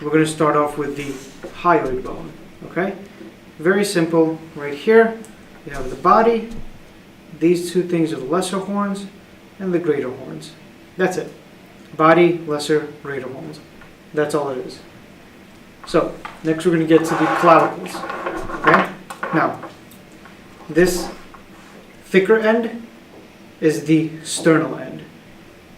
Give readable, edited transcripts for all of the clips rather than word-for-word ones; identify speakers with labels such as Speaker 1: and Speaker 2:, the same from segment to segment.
Speaker 1: we're going to start off with the hyoid bone. Okay? Very simple. Right here, you have the body. These two things are the lesser horns and the greater horns. That's it. Body, lesser, greater horns. That's all it is. So, next we're going to get to the clavicles. Okay? Now, this thicker end is the sternal end.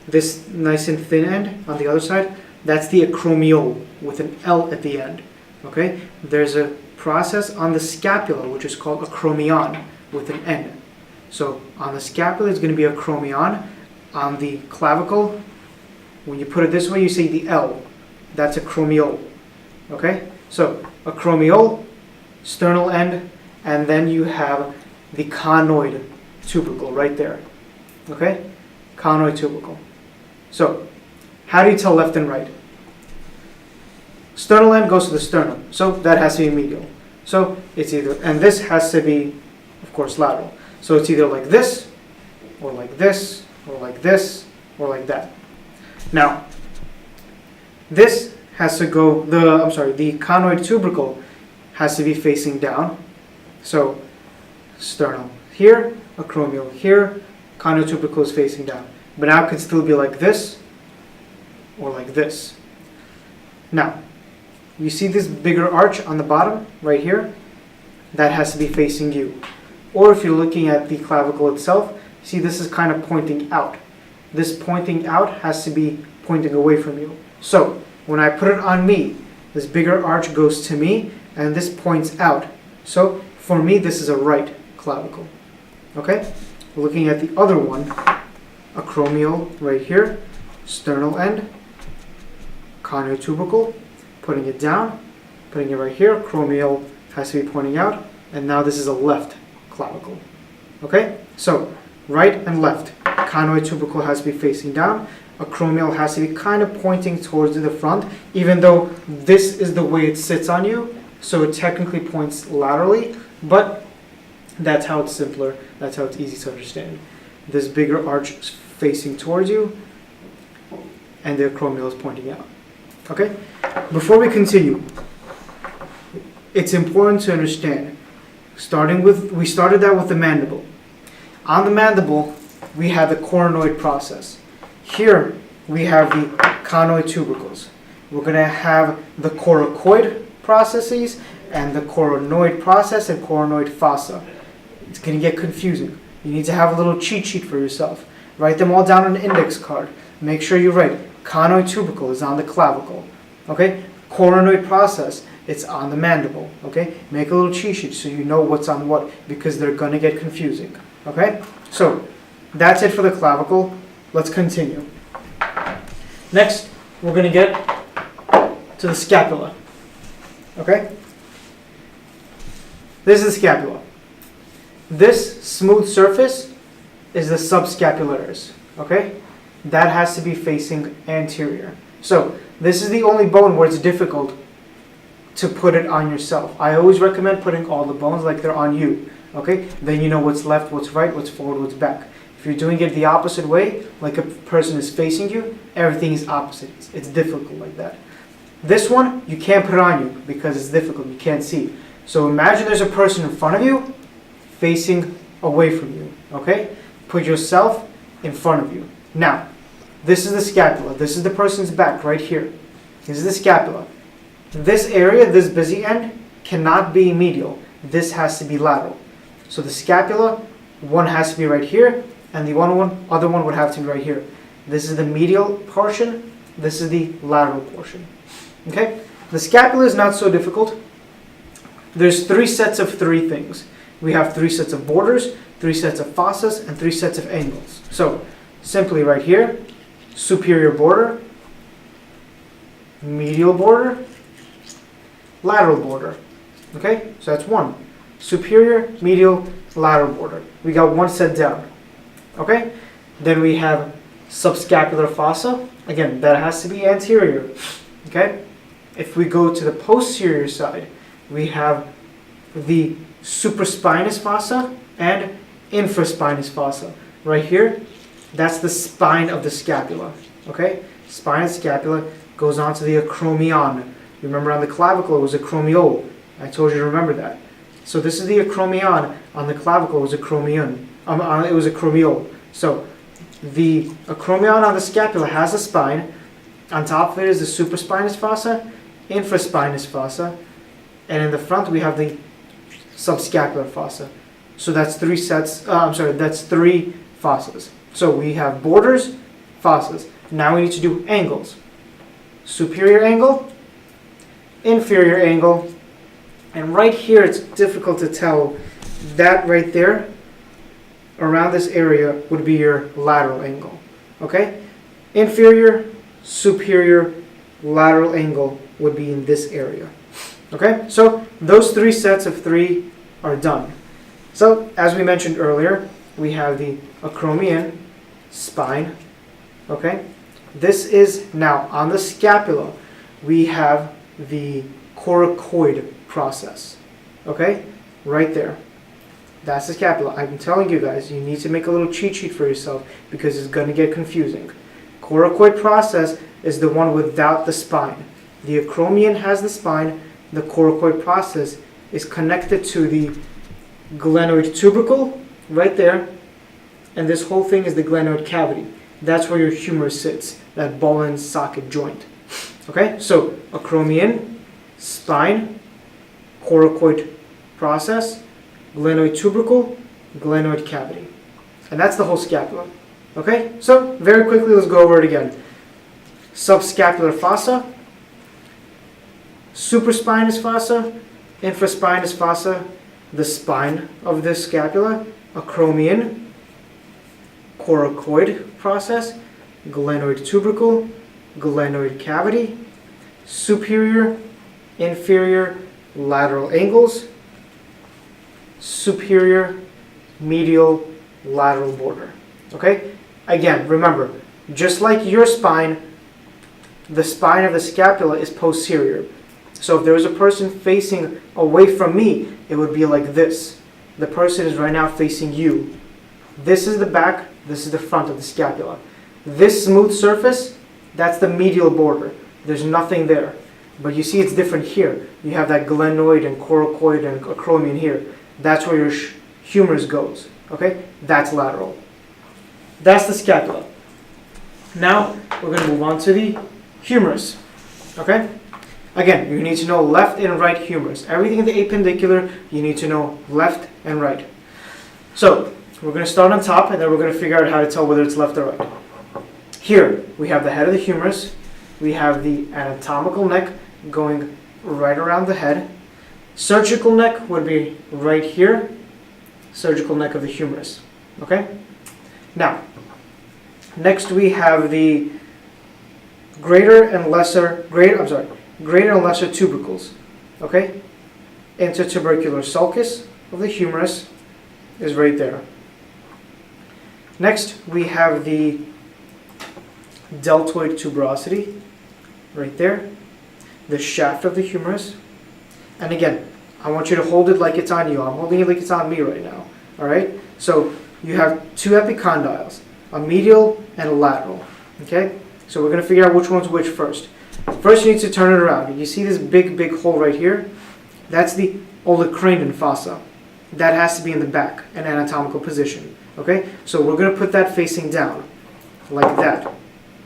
Speaker 1: This nice and thin end on the other side, that's the acromiole with an L at the end. Okay? There's a process on the scapula which is called acromion with an N. So on the scapula it's going to be acromion. On the clavicle, when you put it this way, you say the L. That's acromiole. Okay? So acromiole, sternal end, and then you have the conoid tubercle right there. Okay? Conoid tubercle. So, how do you tell left and right? Sternal end goes to the sternum, so that has to be medial. So it's either, and this has to be, of course, lateral. So it's either like this, or like this, or like this, or like that. Now, this has to go, the conoid tubercle has to be facing down. So sternum here, acromiole here, conoid tubercle is facing down. But now it could still be like this, or like this. Now, you see this bigger arch on the bottom, right here? That has to be facing you. Or if you're looking at the clavicle itself, see this is kind of pointing out. This pointing out has to be pointing away from you. So, when I put it on me, this bigger arch goes to me, and this points out. So, for me, this is a right clavicle. Okay? Looking at the other one, acromiole right here, sternal end, conoid tubercle, putting it down, putting it right here, acromiole has to be pointing out, and now this is a left clavicle. Okay? So, right and left, conoid tubercle has to be facing down, acromiole has to be kind of pointing towards the front, even though this is the way it sits on you, so it technically points laterally, but that's how it's simpler, that's how it's easy to understand. This bigger arch is facing towards you, and the acromiole is pointing out. Okay? Before we continue, it's important to understand, we started that with the mandible. On the mandible, we have the coronoid process. Here, we have the conoid tubercles. We're going to have the coracoid processes, and the coronoid process, and coronoid fossa. It's going to get confusing. You need to have a little cheat sheet for yourself. Write them all down on an index card. Make sure you write conoid tubercle is on the clavicle. Okay? Coronoid process, it's on the mandible. Okay? Make a little cheat sheet so you know what's on what, because they're going to get confusing. Okay? So, that's it for the clavicle. Let's continue. Next, we're going to get to the scapula. Okay? This is the scapula. This smooth surface is the subscapularis. Okay? That has to be facing anterior. So, this is the only bone where it's difficult to put it on yourself. I always recommend putting all the bones like they're on you. Okay? Then you know what's left, what's right, what's forward, what's back. If you're doing it the opposite way, like a person is facing you, everything is opposite. It's difficult like that. This one, you can't put it on you because it's difficult. You can't see. So imagine there's a person in front of you facing away from you. Okay? Put yourself in front of you. Now, this is the scapula. This is the person's back right here. This is the scapula. This area, this busy end, cannot be medial. This has to be lateral. So the scapula, one has to be right here, and the other one would have to be right here. This is the medial portion. This is the lateral portion. Okay? The scapula is not so difficult. There's 3 sets of 3 things. We have 3 sets of borders, 3 sets of fossas, and 3 sets of angles. So, simply right here, superior border, medial border, lateral border. Okay? So that's 1. Superior, medial, lateral border. We got 1 set down. Okay? Then we have subscapular fossa. Again, that has to be anterior. Okay? If we go to the posterior side, we have the supraspinous fossa and infraspinous fossa. Right here, that's the spine of the scapula. Okay? Spine and scapula goes on to the acromion. You remember on the clavicle it was acromiole. I told you to remember that. So this is the acromion. On the clavicle it was acromion. It was acromiole. So the acromion on the scapula has a spine. On top of it is the supraspinous fossa, infraspinous fossa, and in the front we have the subscapular fossa. So that's three that's three fossas. So we have borders, fossas. Now we need to do angles. Superior angle, inferior angle, and right here it's difficult to tell. That right there, around this area, would be your lateral angle. Okay? Inferior, superior, lateral angle would be in this area. Okay? So those three sets of three are done. So as we mentioned earlier, we have the acromion spine. Okay? This is now on the scapula. We have the coracoid process. Okay? Right there. That's the scapula. I'm telling you guys, you need to make a little cheat sheet for yourself because it's going to get confusing. Coracoid process is the one without the spine. The acromion has the spine. The coracoid process is connected to the glenoid tubercle right there. And this whole thing is the glenoid cavity. That's where your humerus sits, that ball and socket joint. Okay, so acromion, spine, coracoid process, glenoid tubercle, glenoid cavity. And that's the whole scapula. Okay, so very quickly let's go over it again. Subscapular fossa, supraspinous fossa, infraspinous fossa, the spine of the scapula, acromion, coracoid process, glenoid tubercle, glenoid cavity, superior, inferior, lateral angles, superior, medial, lateral border. Okay? Again, remember, just like your spine, the spine of the scapula is posterior. So if there was a person facing away from me, it would be like this. The person is right now facing you. This is the back, this is the front of the scapula. This smooth surface, that's the medial border. There's nothing there. But you see it's different here. You have that glenoid and coracoid and acromion here. That's where your humerus goes. Okay? That's lateral. That's the scapula. Now we're going to move on to the humerus. Okay? Again, you need to know left and right humerus. Everything in the appendicular, you need to know left and right. So, we're going to start on top and then we're going to figure out how to tell whether it's left or right. Here, we have the head of the humerus. We have the anatomical neck going right around the head. Surgical neck would be right here. Surgical neck of the humerus. Okay? Now, next we have the greater and lesser tubercles. Okay? Intertubercular sulcus of the humerus is right there. Next, we have the deltoid tuberosity right there. The shaft of the humerus. And again, I want you to hold it like it's on you. I'm holding it like it's on me right now. Alright? So, you have two epicondyles, a medial and a lateral. Okay? So we're going to figure out which one's which first. First you need to turn it around. You see this big hole right here? That's the olecranon fossa. That has to be in the back, an anatomical position. Okay? So we're going to put that facing down, like that.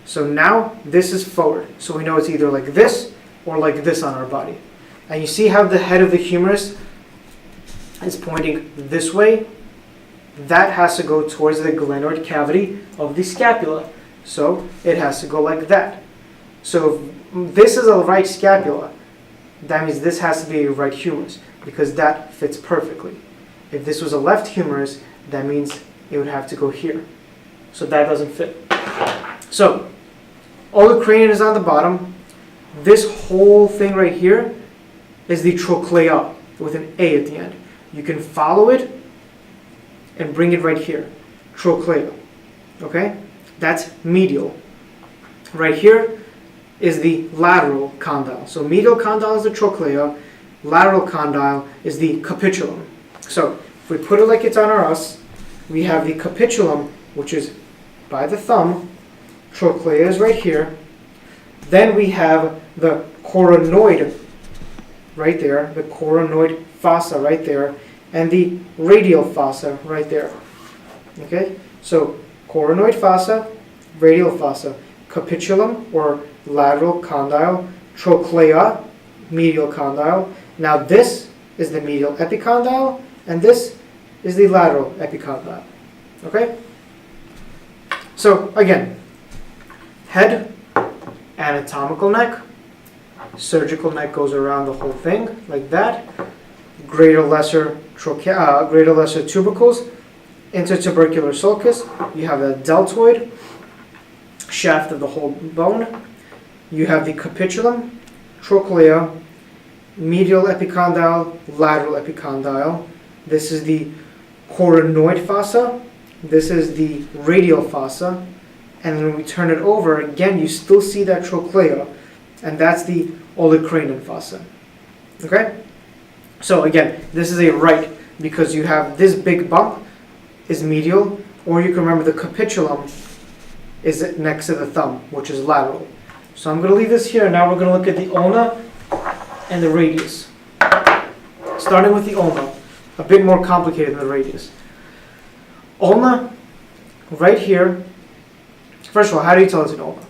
Speaker 1: So now this is forward. So we know it's either like this or like this on our body. And you see how the head of the humerus is pointing this way? That has to go towards the glenoid cavity of the scapula. So it has to go like that. So if this is a right scapula, that means this has to be a right humerus because that fits perfectly. If this was a left humerus, that means it would have to go here. So that doesn't fit. So olecranon is on the bottom. This whole thing right here is the trochlea with an A at the end. You can follow it and bring it right here. Trochlea. Okay? That's medial. Right here is the lateral condyle. So medial condyle is the trochlea. Lateral condyle is the capitulum. So if we put it like it's on our us, we have the capitulum, which is by the thumb. Trochlea is right here. Then we have the coronoid right there, the coronoid fossa right there, and the radial fossa right there. Okay, so coronoid fossa, radial fossa, capitulum or lateral condyle, trochlea, medial condyle. Now this is the medial epicondyle, and this is the lateral epicondyle. Okay? So again, head, anatomical neck, surgical neck goes around the whole thing like that. Greater lesser tubercles, intertubercular sulcus. You have the deltoid, shaft of the whole bone. You have the capitulum, trochlea, medial epicondyle, lateral epicondyle. This is the coronoid fossa. This is the radial fossa. And then when we turn it over, again, you still see that trochlea, and that's the olecranon fossa. Okay? So again, this is a right because you have this big bump is medial, or you can remember the capitulum is next to the thumb, which is lateral. So I'm going to leave this here. Now we're going to look at the ulna and the radius. Starting with the ulna, a bit more complicated than the radius. Ulna, right here. First of all, how do you tell it's an ulna?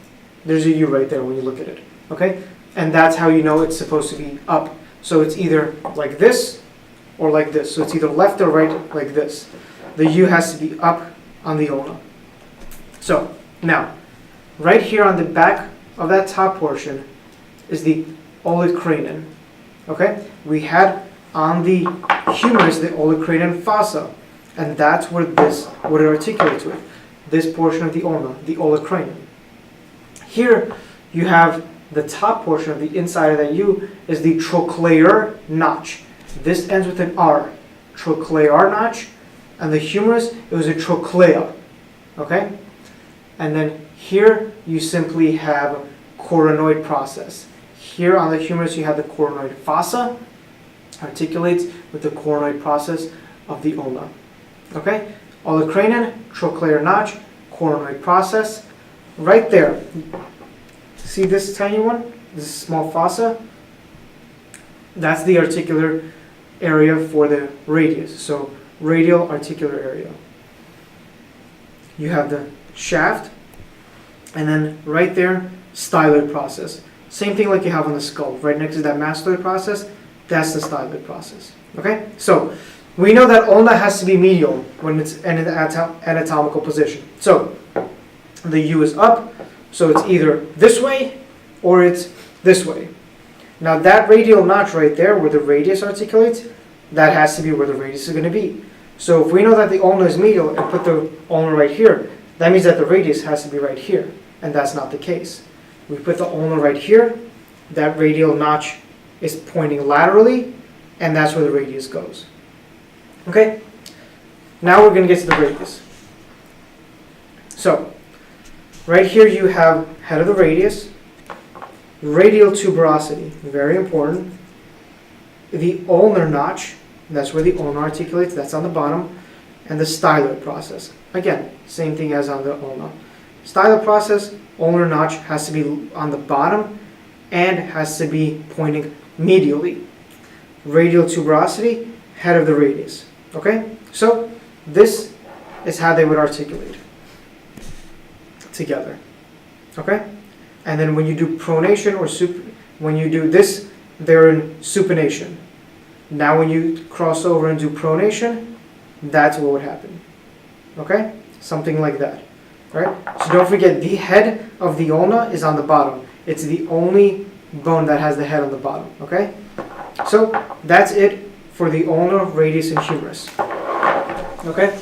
Speaker 1: There's a U right there when you look at it. Okay? And that's how you know it's supposed to be up. So it's either like this or like this. So it's either left or right like this. The U has to be up on the ulna. So now, right here on the back of that top portion is the olecranon. Okay? We had on the humerus the olecranon fossa, and that's where this would articulate with. This portion of the ulna, the olecranon. Here you have the top portion of the inside of that U is the trochlear notch. This ends with an R. Trochlear notch. And the humerus, it was a trochlea. Okay? And then here you simply have coronoid process. Here on the humerus you have the coronoid fossa, articulates with the coronoid process of the ulna. Okay? Olecranon, trochlear notch, coronoid process. Right there. See this tiny one? This small fossa? That's the articular area for the radius. So radial articular area. You have the shaft, and then right there, styloid process. Same thing like you have on the skull. Right next to that mastoid process, that's the styloid process. Okay? So we know that ulna has to be medial when it's in an anatomical position. So the U is up, so it's either this way or it's this way. Now that radial notch right there where the radius articulates, that has to be where the radius is going to be. So if we know that the ulna is medial and put the ulna right here, that means that the radius has to be right here, and that's not the case. We put the ulna right here, that radial notch is pointing laterally, and that's where the radius goes. Okay? Now we're going to get to the radius. So, right here you have head of the radius, radial tuberosity, very important. The ulnar notch, that's where the ulna articulates, that's on the bottom, and the styloid process. Again, same thing as on the ulna. Styloid process, ulnar notch has to be on the bottom and has to be pointing medially. Radial tuberosity, head of the radius. Okay? So, this is how they would articulate together. Okay? And then when you do pronation or when you do this, they're in supination. Now when you cross over and do pronation, that's what would happen. Okay? Something like that. Right? So don't forget, the head of the ulna is on the bottom. It's the only bone that has the head on the bottom. Okay? So that's it for the ulna, radius, and humerus. Okay?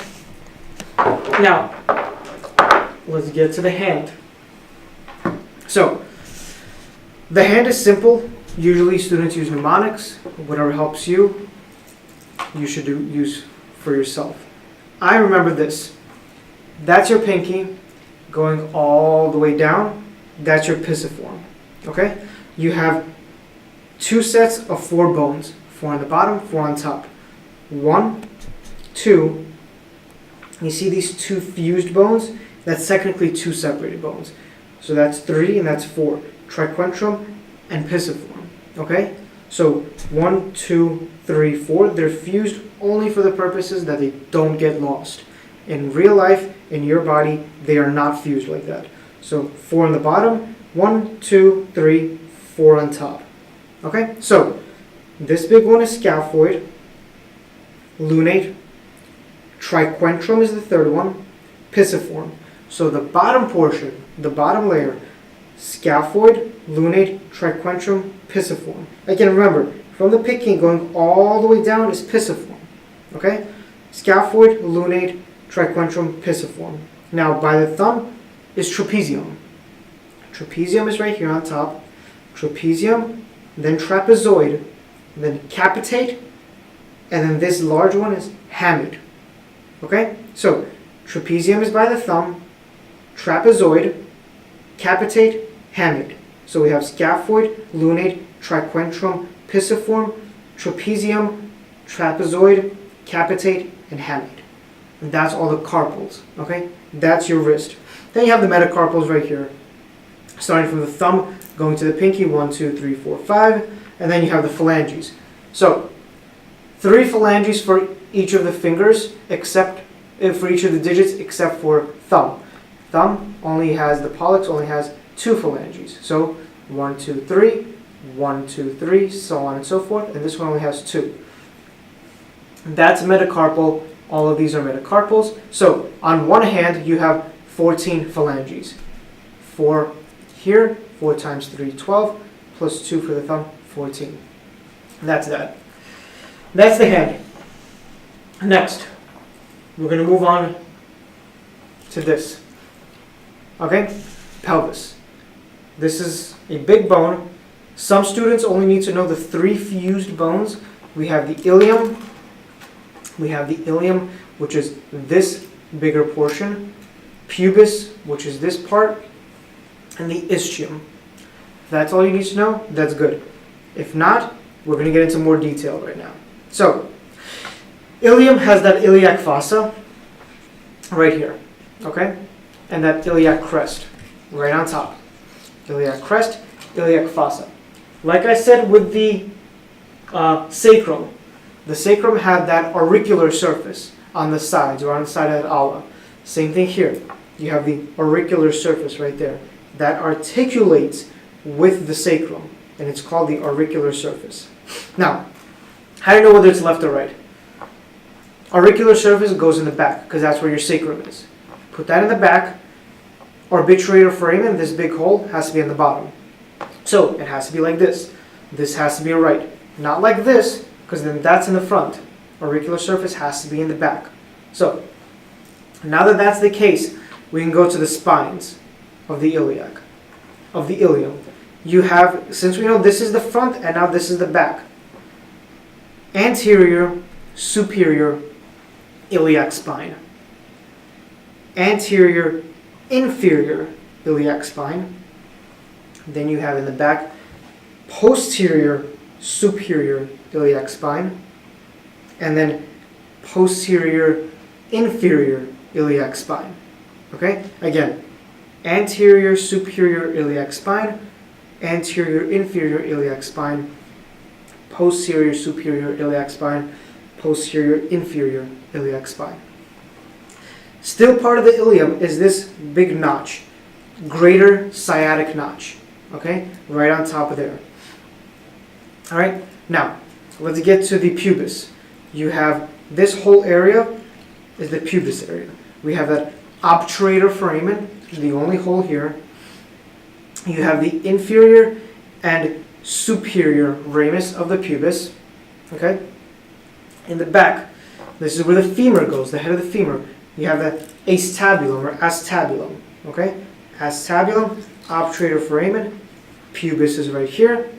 Speaker 1: Now, let's get to the hand. So, the hand is simple. Usually students use mnemonics. Whatever helps you, you should use for yourself. I remember this. That's your pinky going all the way down. That's your pisiform. Okay? You have two sets of 4 bones. 4 on the bottom, 4 on top. 1, 2. You see these 2 fused bones? That's technically 2 separated bones. So that's 3 and that's 4. Triquetrum and pisiform. Okay? So 1, 2, 3, 4, they're fused only for the purposes that they don't get lost. In real life, in your body, they are not fused like that. So 4 on the bottom, 1, 2, 3, 4 on top. Okay? So this big one is scaphoid, lunate, triquentrum is the third one, pisiform. So the bottom portion, the bottom layer, scaphoid, lunate, triquentrum, pisiform. Again, remember, from the picking going all the way down is pisiform. Okay? Scaphoid, lunate, triquentrum, pisiform. Now, by the thumb is trapezium. Trapezium is right here on top. Trapezium, then trapezoid, then capitate, and then this large one is hamid. Okay? So, trapezium is by the thumb, trapezoid, capitate, hamid. So we have scaphoid, lunate, triquentrum, pisiform, trapezium, trapezoid, capitate, and hamid. And that's all the carpals. Okay? That's your wrist. Then you have the metacarpals right here. Starting from the thumb, going to the pinky, 1, 2, 3, 4, 5. And then you have the phalanges. So, 3 phalanges for each of the fingers, except for each of the digits, except for thumb. Thumb only has, the pollex only has 2 phalanges. So 1, 2, 3, 1, 2, 3, so on and so forth. And this one only has 2. That's metacarpal. All of these are metacarpals. So on one hand, you have 14 phalanges. 4 here, 4 times 3, 12, plus 2 for the thumb, 14. That's that. That's the hand. Next, we're going to move on to this. Okay? Pelvis. This is a big bone. Some students only need to know the 3 fused bones. We have the ilium. We have the ilium, which is this bigger portion. Pubis, which is this part. And the ischium. If that's all you need to know, that's good. If not, we're going to get into more detail right now. So, ilium has that iliac fossa right here. Okay? And that iliac crest right on top. Iliac crest, iliac fossa. Like I said with the sacrum, the sacrum had that auricular surface on the sides or on the side of that ala. Same thing here. You have the auricular surface right there that articulates with the sacrum, and it's called the auricular surface. Now, how do you know whether it's left or right? Auricular surface goes in the back because that's where your sacrum is. Put that in the back. Orbiturator foramen, this big hole, has to be in the bottom. So it has to be like this. This has to be right. Not like this, because then that's in the front. Auricular surface has to be in the back. So, now that that's the case, we can go to the spines of the iliac, of the ilium. You have, since we know this is the front and now this is the back, anterior, superior iliac spine. Anterior, inferior iliac spine. Then you have in the back, posterior, superior iliac spine. And then posterior, inferior iliac spine. Okay? Again, anterior, superior iliac spine, anterior, inferior iliac spine, posterior, superior iliac spine, posterior, inferior iliac spine. Still part of the ilium is this big notch, greater sciatic notch, okay, right on top of there. All right, now let's get to the pubis. You have this whole area is the pubis area. We have that obturator foramen, the only hole here. You have the inferior and superior ramus of the pubis, okay. In the back, this is where the femur goes, the head of the femur. You have the acetabulum or acetabulum, okay? Acetabulum, obturator foramen, pubis is right here,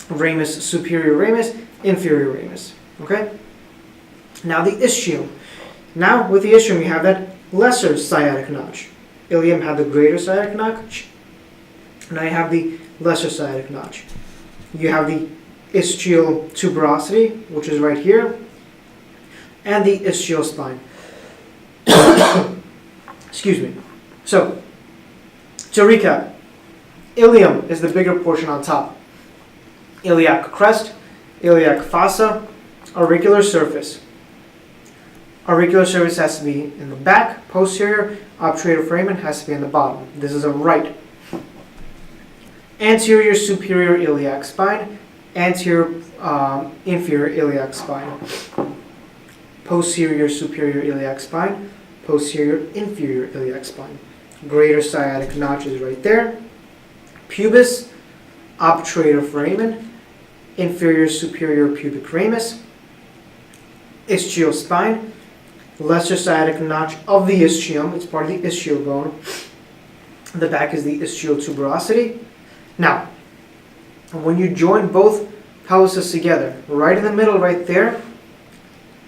Speaker 1: ramus, superior ramus, inferior ramus, okay? Now the ischium. Now with the ischium you have that lesser sciatic notch. Ilium had the greater sciatic notch. Now you have the lesser sciatic notch. You have the ischial tuberosity, which is right here, and the ischial spine. Excuse me. So, to recap, Ilium is the bigger portion on top. Iliac crest, iliac fossa, auricular surface. Auricular surface has to be in the back, posterior. Obturator foramen has to be in the bottom. This is a right. Anterior superior iliac spine, anterior inferior iliac spine. Posterior superior iliac spine, posterior inferior iliac spine. Greater sciatic notch is right there. Pubis, obturator foramen, inferior superior pubic ramus, ischial spine, lesser sciatic notch of the ischium. It's part of the ischial bone. The back is the ischial tuberosity. Now, when you join both pelvises together, right in the middle right there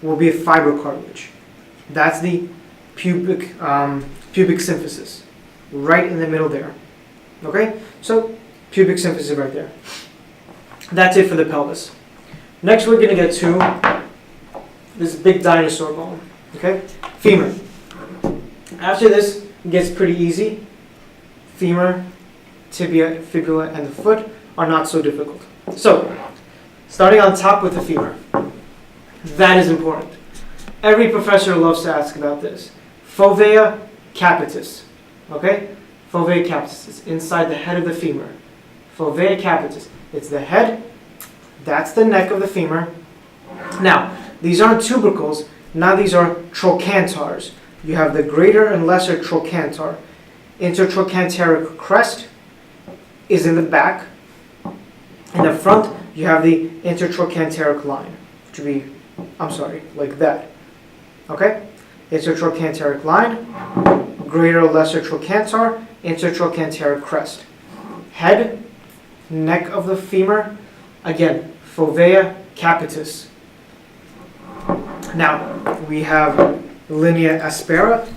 Speaker 1: will be a fibrocartilage. That's the pubic symphysis, right in the middle there. Okay, so pubic symphysis right there. That's it for the pelvis. Next, we're going to get to this big dinosaur bone. Okay, femur. After this, it gets pretty easy. Femur, tibia, fibula, and the foot are not so difficult. So, starting on top with the femur. That is important. Every professor loves to ask about this. Fovea capitis. Okay? Fovea capitis is inside the head of the femur. Fovea capitis. It's the head. That's the neck of the femur. Now, these aren't tubercles. Now these are trochantars. You have the greater and lesser trochantar. Intertrochanteric crest is in the back. In the front, you have the intertrochanteric line, which would be, like that. Okay? Intertrochanteric line, greater or lesser trochantar, intertrochanteric crest. Head, neck of the femur, again, fovea capitis. Now, we have linea aspera.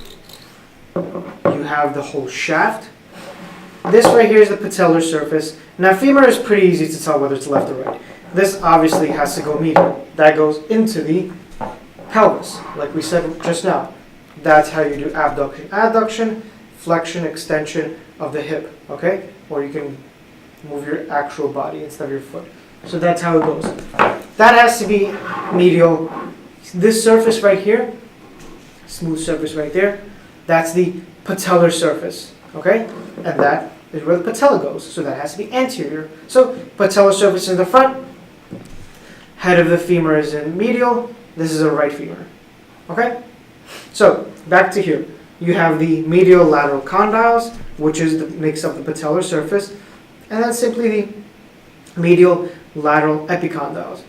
Speaker 1: You have the whole shaft. This right here is the patellar surface. Now, femur is pretty easy to tell whether it's left or right. This obviously has to go medial. That goes into the pelvis, like we said just now. That's how you do abduction. Adduction, flexion, extension of the hip, okay? Or you can move your actual body instead of your foot. So that's how it goes. That has to be medial. This surface right here, smooth surface right there, that's the patellar surface, okay? And that is where the patella goes, so that has to be anterior. So patellar surface in the front, head of the femur is in medial, this is a right femur, okay? So back to here, you have the medial lateral condyles, which makes up the patellar surface, and then simply the medial lateral epicondyles.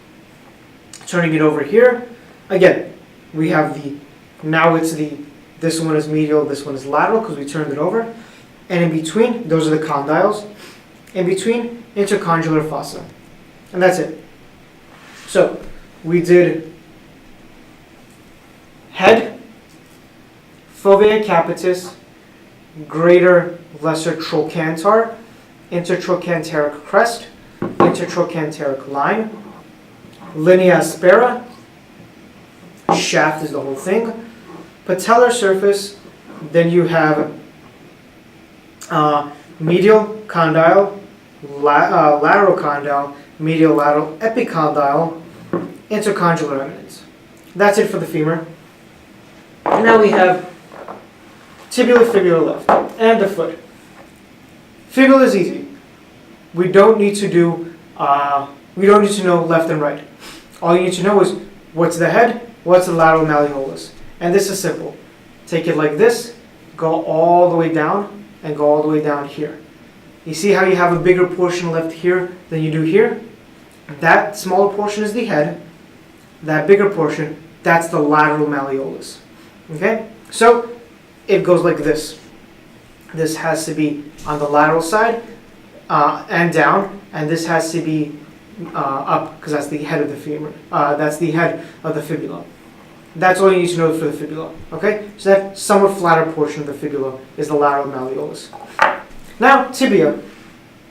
Speaker 1: Turning it over here, again, we have this one is medial, this one is lateral because we turned it over. And in between, those are the condyles. In between, intercondylar fossa. And that's it. So, we did head, fovea capitis, greater, lesser trochantar, intertrochanteric crest, intertrochanteric line, linea aspera, shaft is the whole thing, patellar surface, then you have medial condyle, lateral condyle, medial lateral epicondyle, intercondylar eminence. That's it for the femur. And now we have tibia, fibula left, and the foot. Fibula is easy. We don't need to know left and right. All you need to know is what's the head, what's the lateral malleolus. And this is simple. Take it like this, go all the way down, and go all the way down here. You see how you have a bigger portion left here than you do here? That smaller portion is the head. That bigger portion, that's the lateral malleolus. Okay? So, it goes like this. This has to be on the lateral side and down, and this has to be up, because that's the head of the femur. That's the head of the fibula. That's all you need to know for the fibula. Okay? So that somewhat flatter portion of the fibula is the lateral malleolus. Now, tibia.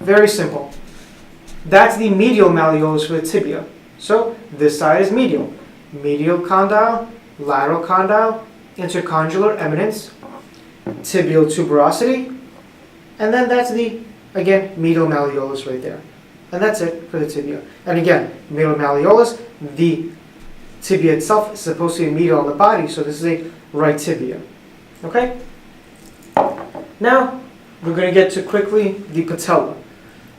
Speaker 1: Very simple. That's the medial malleolus for the tibia. So this side is medial. Medial condyle, lateral condyle, intercondylar eminence, tibial tuberosity, and then that's the again, medial malleolus right there. And that's it for the tibia. And again, medial malleolus, the tibia itself is supposed to be medial on the body, so this is a right tibia. Okay? Now, we're going to get to quickly the patella.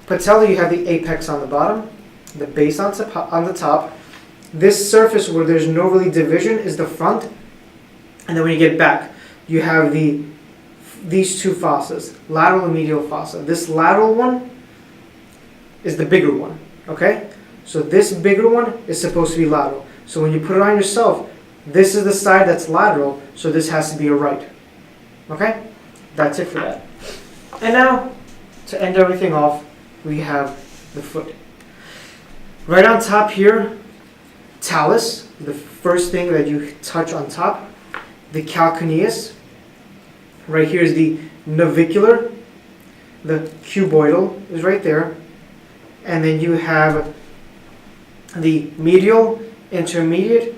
Speaker 1: Patella, you have the apex on the bottom, the base on the top. This surface where there's no really division is the front. And then when you get back, you have these two fossas, lateral and medial fossa. This lateral one is the bigger one, okay? So this bigger one is supposed to be lateral. So when you put it on yourself, this is the side that's lateral, so this has to be a right. Okay? That's it for that. And now, to end everything off, we have the foot. Right on top here, talus, the first thing that you touch on top, the calcaneus. Right here is the navicular, the cuboidal is right there. And then you have the medial, intermediate,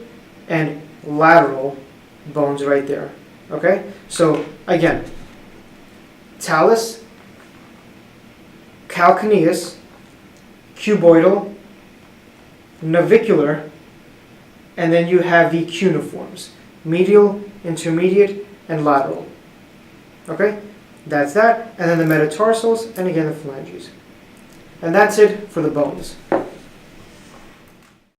Speaker 1: and lateral bones right there. Okay? So, again, talus, calcaneus, cuboidal, navicular, and then you have the cuneiforms, medial, intermediate, and lateral. Okay? That's that. And then the metatarsals, and again the phalanges. And that's it for the bones.